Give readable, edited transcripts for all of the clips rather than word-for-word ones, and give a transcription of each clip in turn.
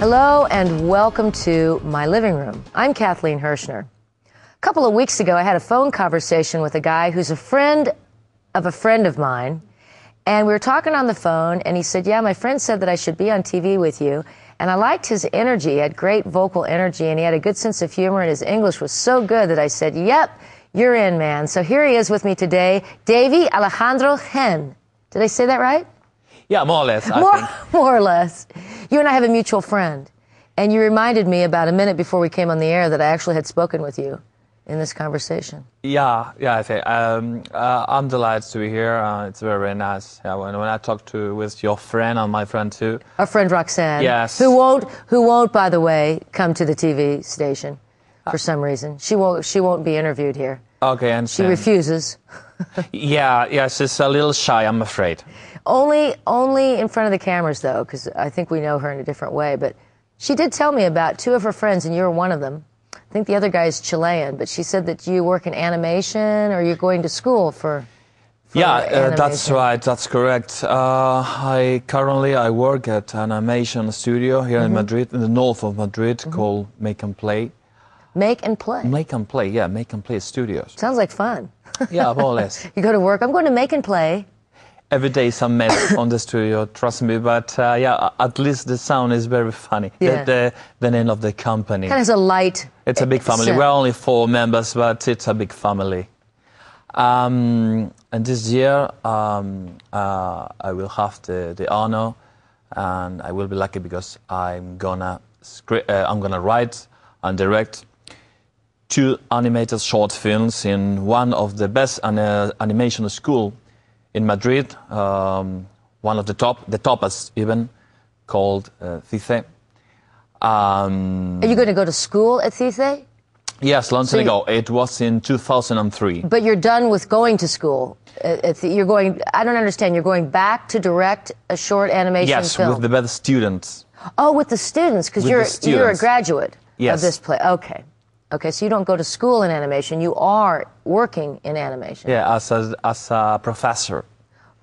Hello and welcome to my living room. I'm Kathleen Hershner. A couple of weeks ago, I had a phone conversation with a guy who's a friend of mine, and we were talking on the phone, and he said, yeah, my friend said that I should be on TV with you, and I liked his energy. He had great vocal energy, and he had a good sense of humor, and his English was so good that I said, yep, you're in, man. So here he is with me today, David Alejandro Gen. Did I say that right? Yeah, more or less, I think. More or less. You and I have a mutual friend, and you reminded me about a minute before we came on the air that I actually had spoken with you in this conversation. Yeah, I think. I'm delighted to be here. It's very, very nice. Yeah, when I talked with your friend and my friend too. Our friend Roxanne. Yes. Who won't, by the way, come to the TV station for some reason. She won't be interviewed here. Okay, and she refuses. Yeah, she's a little shy, I'm afraid. Only in front of the cameras, though, because I think we know her in a different way. But she did tell me about two of her friends, and you're one of them. I think the other guy is Chilean, but she said that you work in animation, or you're going to school for animation. That's right, that's correct. I work at an animation studio here in Madrid, in the north of Madrid, called Make and Play. Make and Play? Make and Play, yeah, Make and Play Studios. Sounds like fun. Yeah, more or less. You go to work, I'm going to Make and Play. Every day some mess on the studio, trust me, but yeah, at least the sound is very funny. Yeah. The name of the company. Kind of a light. It's a big family. We're only 4 members, but it's a big family. And this year, I will have the honor, and I will be lucky because I'm gonna write and direct 2 animated short films in one of the best animation school in Madrid, one of the toppest even, called CICE. Are you going to go to school at CICE? Yes, long time ago. It was in 2003. But you're done with going to school. You're going. I don't understand. You're going back to direct a short animation film. Yes, with the better students. Oh, with the students, because you're a graduate of this play. Okay, so you don't go to school in animation. You are working in animation. Yeah, as a professor.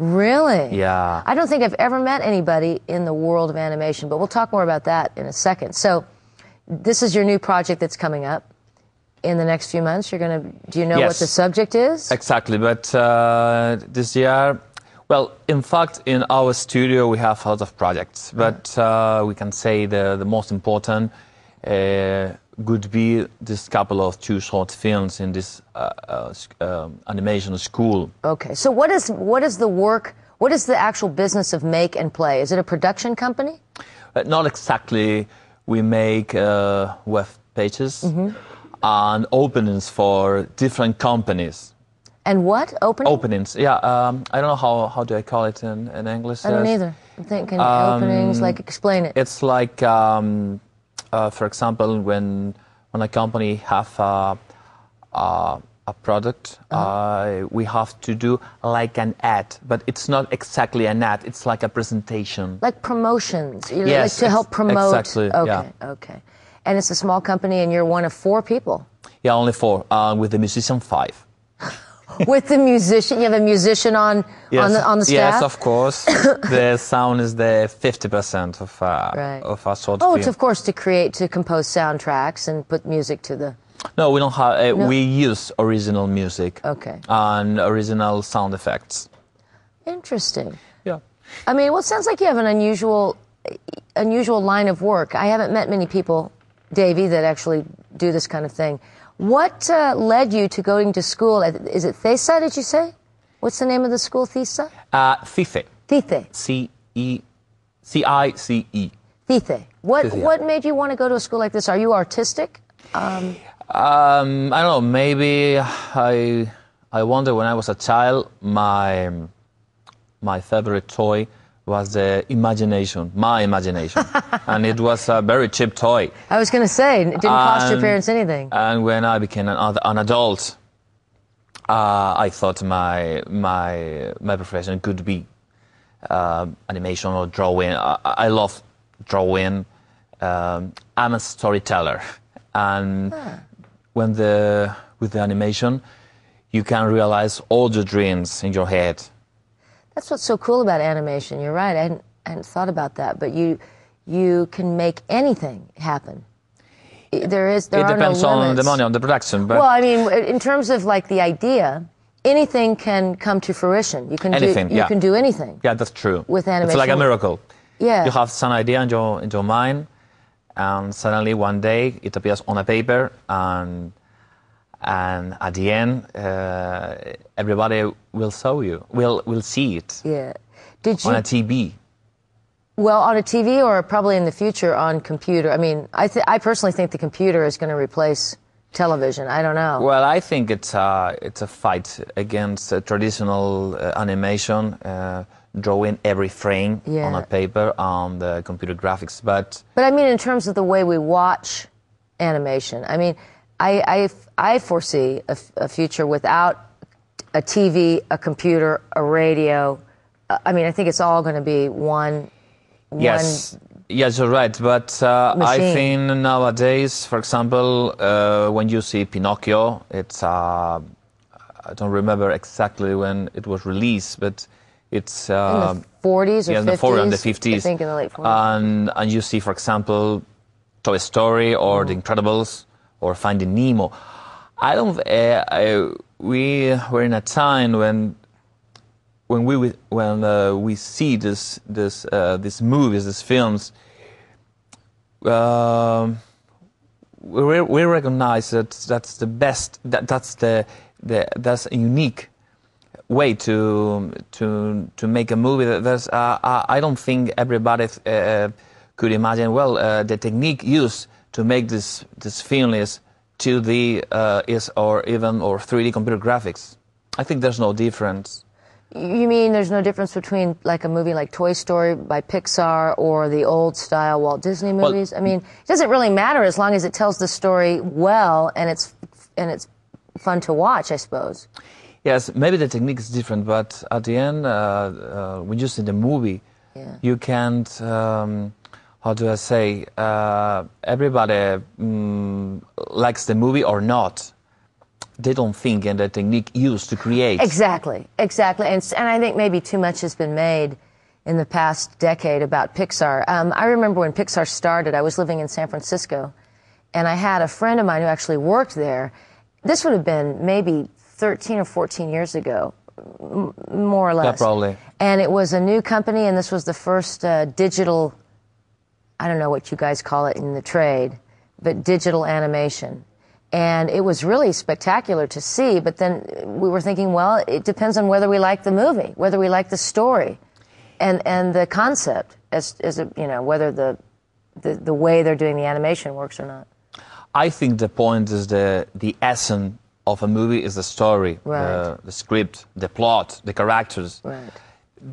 Really? Yeah. I don't think I've ever met anybody in the world of animation, but we'll talk more about that in a second. So this is your new project that's coming up in the next few months. Do you know what the subject is? Exactly, but this year, well, in fact, in our studio we have a lot of projects, but we can say the most important would be this couple of 2 short films in this animation school. Okay, so what is the actual business of Make and Play? Is it a production company? Not exactly. We make web pages and openings for different companies. And what? Openings, yeah. I don't know how do I call it in English. I don't either. I'm thinking openings, like explain it. It's like, for example, when a company have a product, we have to do like an ad, but it's not exactly an ad. It's like a presentation. Like promotions. Yes, like to help promote. Exactly. Okay. And it's a small company, and you're one of 4 people. Yeah, only 4. With the musician, 5. With the musician, you have a musician on the staff. Yes, of course. The sound is the 50% of our short film. Oh, it's of course to compose soundtracks and put music to the. No, we don't have. We use original music. Okay. And original sound effects. Interesting. Yeah. I mean, well, it sounds like you have an unusual line of work. I haven't met many people, Davey, that actually do this kind of thing. What led you to going to school? Is it CICE, did you say? What's the name of the school, CICE? CICE. CICE. C-I-C-E. CICE. What made you want to go to a school like this? Are you artistic? I don't know. Maybe I wonder when I was a child, my favorite toy was the imagination, my imagination. And it was a very cheap toy. I was going to say, it didn't cost your parents anything. And when I became an adult, I thought my profession could be animation or drawing. I love drawing. I'm a storyteller. And with the animation, you can realize all your dreams in your head. That's what's so cool about animation. You're right. I hadn't thought about that. But you you can make anything happen. There It are no depends on limits. the money, on the production. But Well, I mean, in terms of like the idea, anything can come to fruition. You can do anything. Yeah, that's true. With animation, it's like a miracle. Yeah. You have some idea in your mind, and suddenly one day it appears on a paper, and at the end, everybody will see it. Yeah. Did you on a TV? Well, on a TV, or probably in the future on computer. I mean, I personally think the computer is going to replace television. I don't know. Well, I think it's a fight against traditional animation, drawing every frame on a paper on the computer graphics. But I mean, in terms of the way we watch animation, I mean, I foresee a future without a TV, a computer, a radio. I mean, I think it's all going to be one. Yes, you're right. But I think nowadays, for example, when you see Pinocchio, it's I don't remember exactly when it was released, but it's in the 40s or 50s. In the 40s and the 50s. I think in the late 40s. And you see, for example, Toy Story or The Incredibles or Finding Nemo. We were in a time when we see these movies, these films, we recognize that that's the best. That's a unique way to make a movie. I don't think everybody could imagine. Well, the technique used to make this film is 2D or 3D computer graphics. I think there's no difference. You mean there's no difference between like a movie like Toy Story by Pixar or the old style Walt Disney movies? I mean, it doesn't really matter as long as it tells the story well and it's fun to watch, I suppose. Yes, maybe the technique is different, but at the end, when you see the movie, you can't. How do I say? Everybody likes the movie or not. They don't think in the technique used to create. Exactly. And I think maybe too much has been made in the past decade about Pixar. I remember when Pixar started, I was living in San Francisco, and I had a friend of mine who actually worked there. This would have been maybe 13 or 14 years ago, more or less. Yeah, probably. And it was a new company, and this was the first digital, I don't know what you guys call it in the trade, but digital animation. And it was really spectacular to see, but then we were thinking, well, it depends on whether we like the movie, whether we like the story, and the concept, whether the way they're doing the animation works or not. I think the point is the essence of a movie is the story, right. the script, the plot, the characters. Right.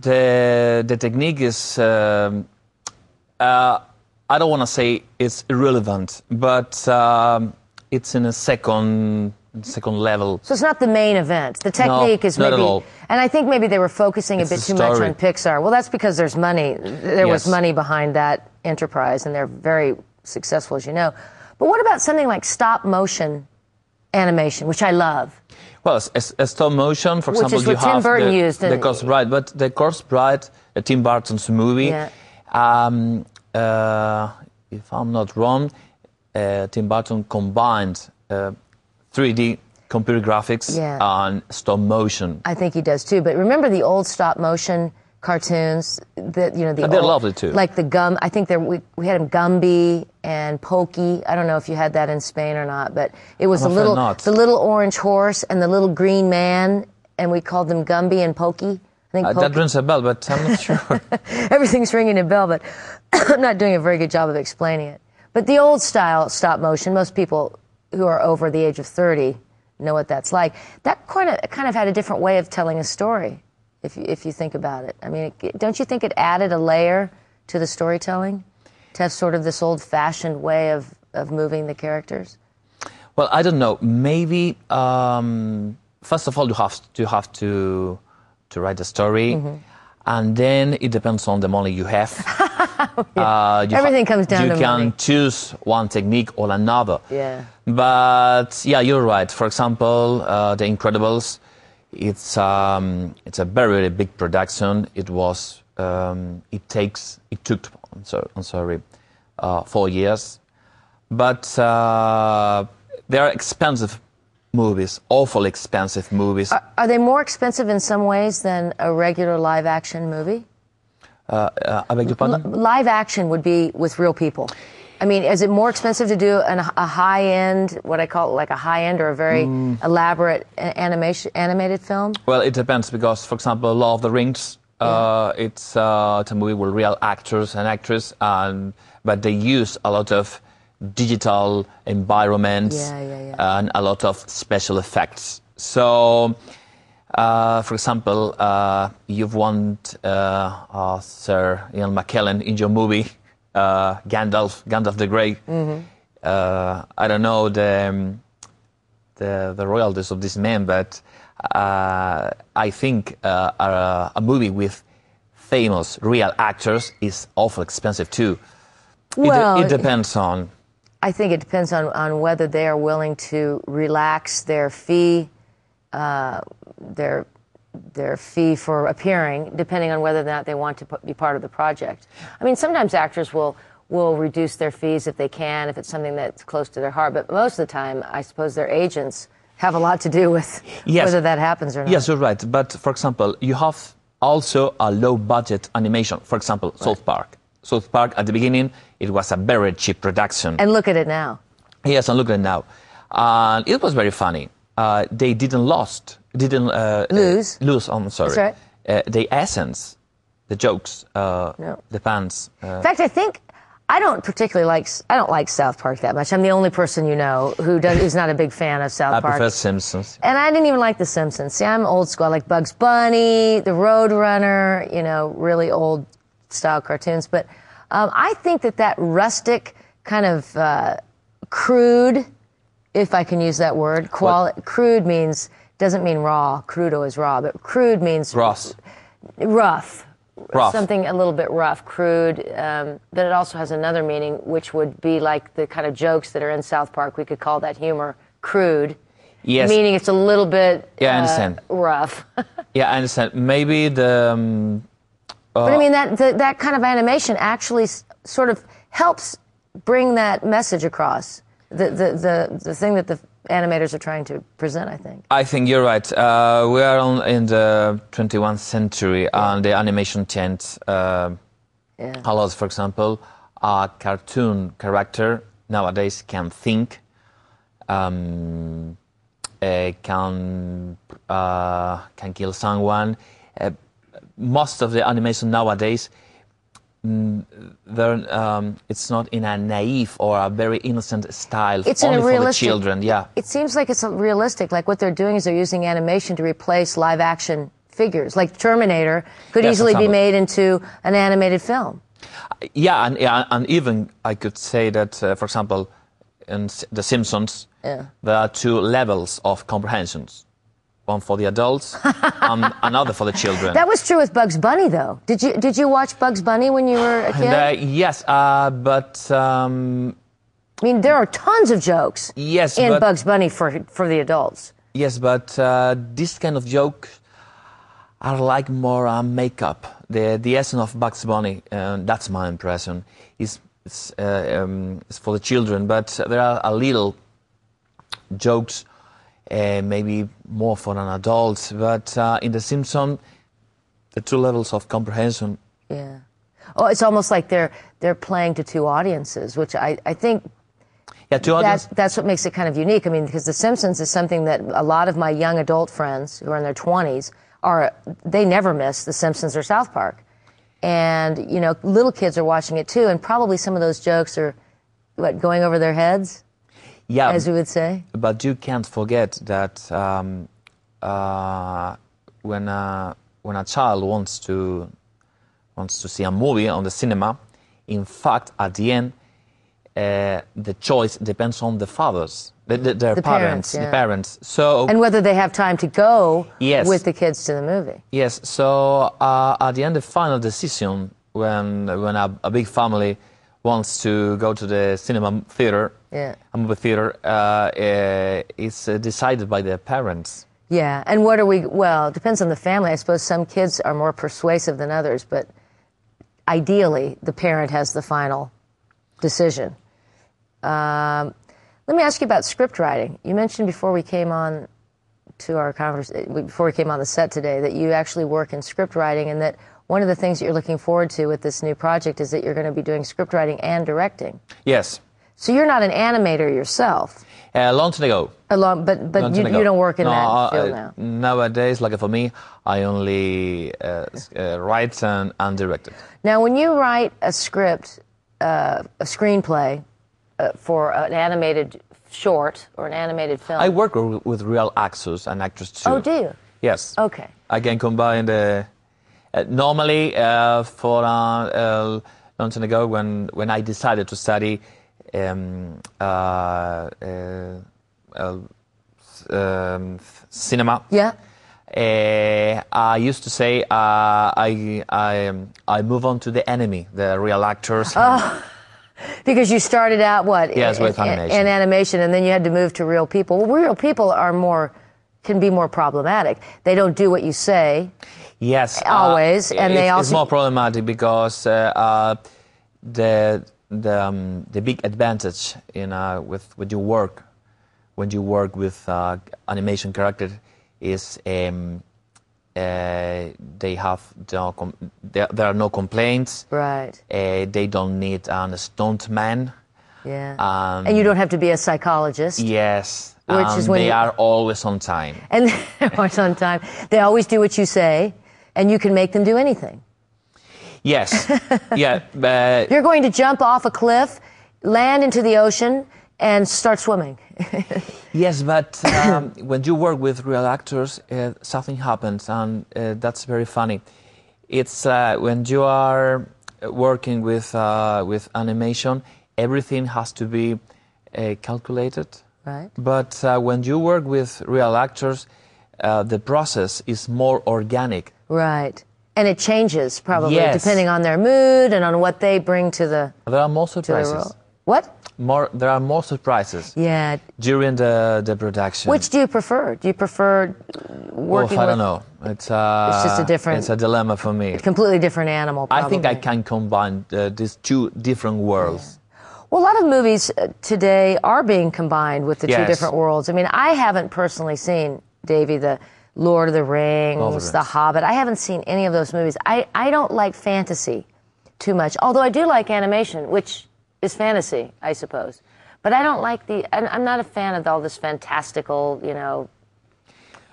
The technique is, I don't want to say it's irrelevant, but it's in a second level. So it's not the main event. The technique is maybe, not at all. And I think maybe they were focusing a bit too much on Pixar. Well, that's because there's money. There was money behind that enterprise, and they're very successful, as you know. But what about something like stop motion animation, which I love? Well, a stop motion, for example, you have Tim Burton used the Corpse Bride, but the Corpse Bride, Tim Burton's movie. Yeah. If I'm not wrong, Tim Burton combined 3D computer graphics and stop motion. I think he does too. But remember the old stop motion cartoons? They're lovely too. Like the Gum. I think we had them Gumby and Pokey. I don't know if you had that in Spain or not, but it was the little orange horse and the little green man, and we called them Gumby and Pokey. I think that rings a bell, but I'm not sure. Everything's ringing a bell, but I'm not doing a very good job of explaining it. But the old style stop motion, most people who are over the age of 30 know what that's like. That kind of had a different way of telling a story, if you think about it. I mean, don't you think it added a layer to the storytelling to have sort of this old-fashioned way of moving the characters? Well, I don't know. Maybe first of all, you have to write the story, and then it depends on the money you have. Everything comes down to money. You can choose one technique or another. Yeah. But yeah, you're right. For example, The Incredibles, it's a very, very big production. It was it took I'm sorry, 4 years. But they are expensive movies, awful expensive movies. Are they more expensive in some ways than a regular live-action movie? I beg your pardon? Live action would be with real people. I mean, is it more expensive to do a high-end, what I call like a high-end or a very elaborate animated film? Well, it depends because, for example, Lord of the Rings, it's a movie with real actors and actresses, but they use a lot of digital environments and a lot of special effects. So, for example, you've won Sir Ian McKellen in your movie, Gandalf the Grey. I don't know the royalties of this man, but I think a movie with famous real actors is awful expensive too. Well, it depends on. I think it depends on whether they are willing to relax their fee, their fee for appearing, depending on whether or not they want to be part of the project. I mean, sometimes actors will reduce their fees if they can, if it's something that's close to their heart. But most of the time, I suppose their agents have a lot to do with whether that happens or not. Yes, you're right. But for example, you have also a low-budget animation. For example, South Park. South Park, at the beginning, it was a very cheap production. And look at it now. Yes, and look at it now. And it was very funny. They didn't lose. I'm sorry. That's right. The essence, the jokes, the puns. In fact, I don't like South Park that much. I'm the only person you know who's not a big fan of South Park. I prefer Simpsons. And I didn't even like The Simpsons. See, I'm old school. I like Bugs Bunny, The Roadrunner, really old style cartoons. But I think that rustic kind of crude, if I can use that word, crude doesn't mean raw. Crudo is raw, but crude means rough. Something a little bit rough, crude. But it also has another meaning, which would be like the kind of jokes that are in South Park. We could call that humor crude. Yes. Meaning it's a little bit I understand. Rough. Yeah, I understand. Maybe the... but I mean, that kind of animation actually sort of helps bring that message across. The thing that the animators are trying to present, I think. I think you're right. We are in the 21st century, and the animation changed a lot. For example, a cartoon character nowadays can think, can kill someone. Most of the animation nowadays, it's not in a naive or a very innocent style. It's only for the children. Yeah. It seems like it's realistic. Like what they're doing is they're using animation to replace live action figures. Like Terminator could easily be made into an animated film. Yeah, and even I could say that, for example, in The Simpsons, there are two levels of comprehensions. One for the adults, another for the children. That was true with Bugs Bunny, though. Did you watch Bugs Bunny when you were a kid? Yes, but... I mean, there are tons of jokes in Bugs Bunny for the adults. Yes, but this kind of jokes are like more makeup. The essence of Bugs Bunny, that's my impression, is for the children, but there are a little jokes maybe more for an adult, but in The Simpsons, the two levels of comprehension. Yeah. Oh, it's almost like they're playing to two audiences, which I think that's what makes it kind of unique. I mean, because The Simpsons is something that a lot of my young adult friends who are in their 20s they never miss The Simpsons or South Park. And, little kids are watching it too, and probably some of those jokes are, going over their heads? Yeah, as we would say. But you can't forget that when a child wants to see a movie on the cinema, in fact, at the end, the choice depends on the fathers, their parents, the parents. So and whether they have time to go with the kids to the movie. Yes. So at the end, the final decision when a big family wants to go to the cinema theater. A movie theater is decided by the parents. Yeah, and well, it depends on the family. I suppose some kids are more persuasive than others, but ideally, the parent has the final decision. Let me ask you about script writing. You mentioned before we came on to our before we came on the set today, that you actually work in script writing, and that one of the things that you're looking forward to with this new project is that you're going to be doing script writing and directing. Yes. So you're not an animator yourself. Long time ago. But you don't work in that field now. Nowadays, like for me, I only write and direct it. Now, when you write a script, a screenplay for an animated short or an animated film, I work with real actors and actors too. Oh, do you? Yes. Okay. I can combine the. Normally, for a long time ago, when I decided to study cinema. Yeah. I used to say I move on to the enemy, the real actors. Oh, because you started out Yes, with animation. In animation, and then you had to move to real people. Well, real people can be more problematic. They don't do what you say. Yes, always, and they also. It's more problematic because the big advantage with when you work with animation characters is they have there are no complaints. Right. They don't need a stuntman. Yeah. And you don't have to be a psychologist. Yes. Which is when they are always on time. And they're always on time. They always do what you say, and you can make them do anything. Yes. Yeah. You're going to jump off a cliff, land into the ocean, and start swimming. Yes, but when you work with real actors, something happens, and that's very funny. It's when you are working with animation, everything has to be calculated. Right. But when you work with real actors, the process is more organic. Right. And it changes, probably, yes. depending on their mood and on what they bring to the There are more surprises. What? There are more surprises. Yeah. During the production. Which do you prefer? Do you prefer working I don't know. It's just a different. It's a dilemma for me. A completely different animal. Probably. I think I can combine these two different worlds. Yeah. Well, a lot of movies today are being combined with the two yes. different worlds. I mean, I haven't personally seen, Davey, the Lord of the Rings, The Hobbit. I haven't seen any of those movies. I don't like fantasy too much, although I do like animation, which is fantasy, I suppose. But I don't like I'm not a fan of all this fantastical,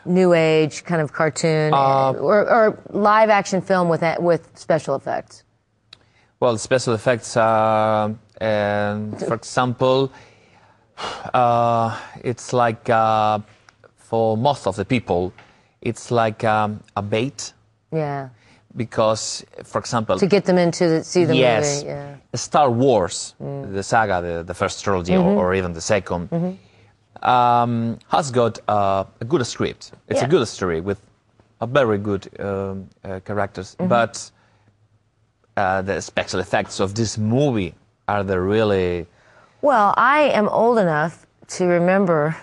new age kind of cartoon or live action film with special effects. Well, special effects, for example, it's like, for most of the people, it's like a bait. Yeah. Because, for example... To get them in to see the yes, movie. Yeah. Star Wars, the saga, the first trilogy, or even the second, has got a good script. It's a good story with a very good characters. But the special effects of this movie are the really... Well, I am old enough to remember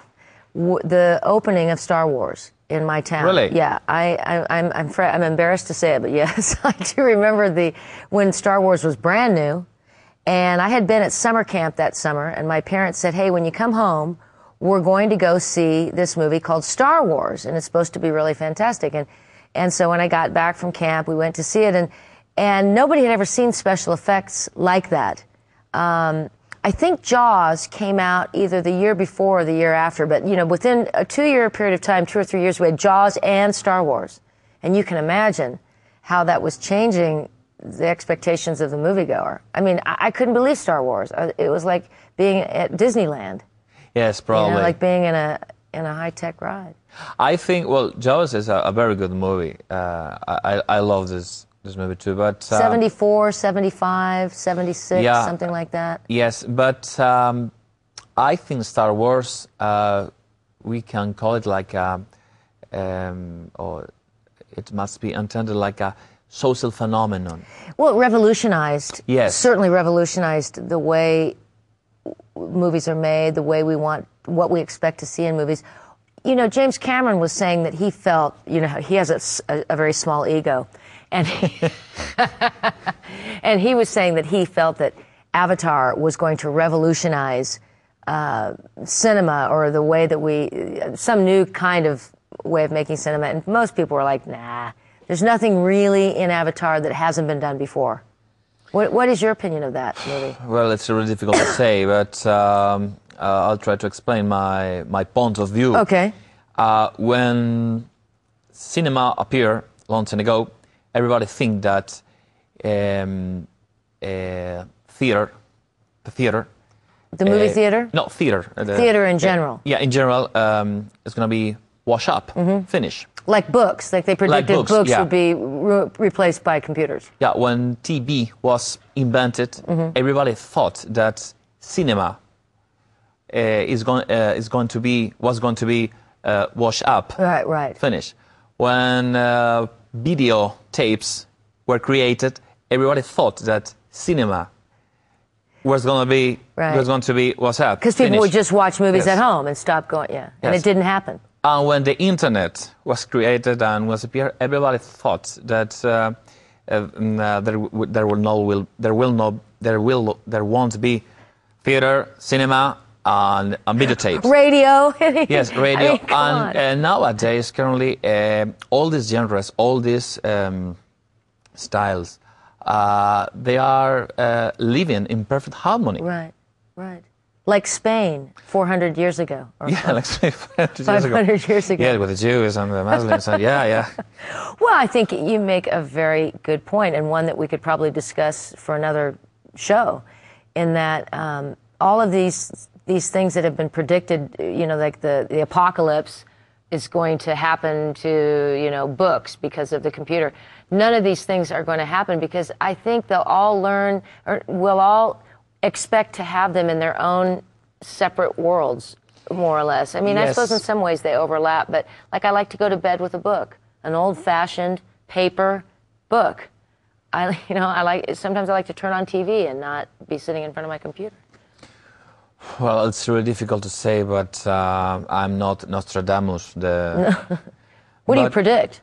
the opening of Star Wars in my town. Really? Yeah, I'm embarrassed to say it, but yes, I do remember when Star Wars was brand new, and I had been at summer camp that summer, and my parents said, "Hey, when you come home, we're going to go see this movie called Star Wars, and it's supposed to be really fantastic." And so when I got back from camp, we went to see it, and nobody had ever seen special effects like that. I think Jaws came out either the year before or the year after, but, within a 2-year period of time, 2 or 3 years, we had Jaws and Star Wars. And you can imagine how that was changing the expectations of the moviegoer. I mean, I couldn't believe Star Wars. It was like being at Disneyland. Yes, probably. Like being in a high-tech ride. I think, Jaws is a very good movie. I love this movie too, but... 74, 75, 76, something like that. Yes, but I think Star Wars, we can call it like or it must be intended like a social phenomenon. Well, it revolutionized. Yes. Certainly revolutionized the way movies are made, the way we want, what we expect to see in movies. You know, James Cameron was saying that he felt, you know, he has a very small ego. And and he was saying that he felt that Avatar was going to revolutionize cinema, or the way that some new kind of way of making cinema. And most people were like, nah, there's nothing really in Avatar that hasn't been done before. What is your opinion of that movie? Well, it's really difficult to say, but I'll try to explain my point of view. Okay. When cinema appeared a long time ago, everybody think that the theater. The movie theater? No, theater. Theater in general. Yeah, in general, it's going to be wash up, finish. Like books, like they predicted books would be replaced by computers. Yeah, when TV was invented, everybody thought that cinema was going to be wash up, right, finish. When video tapes were created, everybody thought that cinema was going to be wash up. Because people would just watch movies at home and stop going, and it didn't happen. And when the internet was created and was appeared, everybody thought that there won't be theater, cinema, and videotapes. Radio. Yes, radio. I mean, and nowadays, currently, all these genres, all these styles, they are living in perfect harmony. Right, right. Like Spain 400 years ago. Yeah, like Spain 500 years ago. Yeah, with the Jews and the Muslims. Yeah. Well, I think you make a very good point, and one that we could probably discuss for another show, in that all of these things that have been predicted, you know, like the apocalypse is going to happen to, you know, books because of the computer. None of these things are going to happen because I think they'll all learn, or we'll all expect to have them in their own separate worlds, more or less. I mean, yes. I suppose in some ways they overlap, but like I like to go to bed with a book, an old-fashioned paper book. Sometimes I like to turn on TV and not be sitting in front of my computer. Well, it's really difficult to say, but I'm not Nostradamus. What do you predict?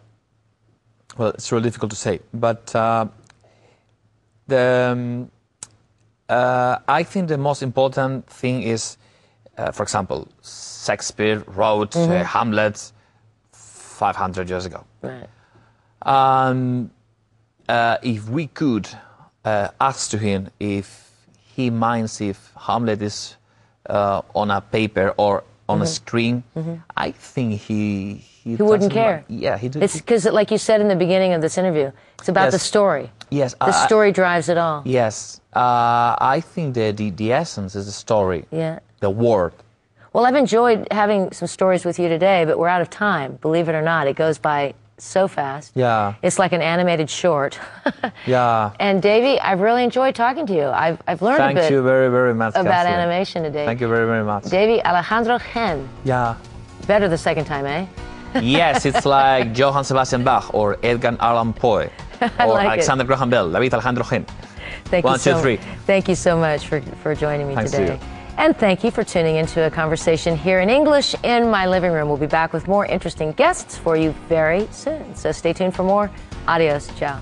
Well, it's really difficult to say, but I think the most important thing is, for example, Shakespeare wrote Hamlet 500 years ago. Right. If we could ask to him if he minds if Hamlet is on a paper or on a screen, I think he wouldn't care. Yeah, he did. It's because, like you said in the beginning of this interview, it's about the story. Yes, the story drives it all. Yes, I think the essence is the story. Yeah. The word. Well, I've enjoyed having some stories with you today, but we're out of time. Believe it or not, it goes by so fast. Yeah. It's like an animated short. Yeah. And Davey, I've really enjoyed talking to you. I've learned a bit. Thank you very, very much, about Kathleen. animation today. Thank you very, very much. David Alejandro Gen. Yeah. Better the second time, eh? Yes, it's like Johann Sebastian Bach or Edgar Allan Poe or like Alexander Graham Bell, David Alejandro Gen. Thank you so much. Thank you so much for joining me Thanks today. to you. And thank you for tuning into a conversation here in English in my living room. We'll be back with more interesting guests for you very soon. So stay tuned for more. Adios. Ciao.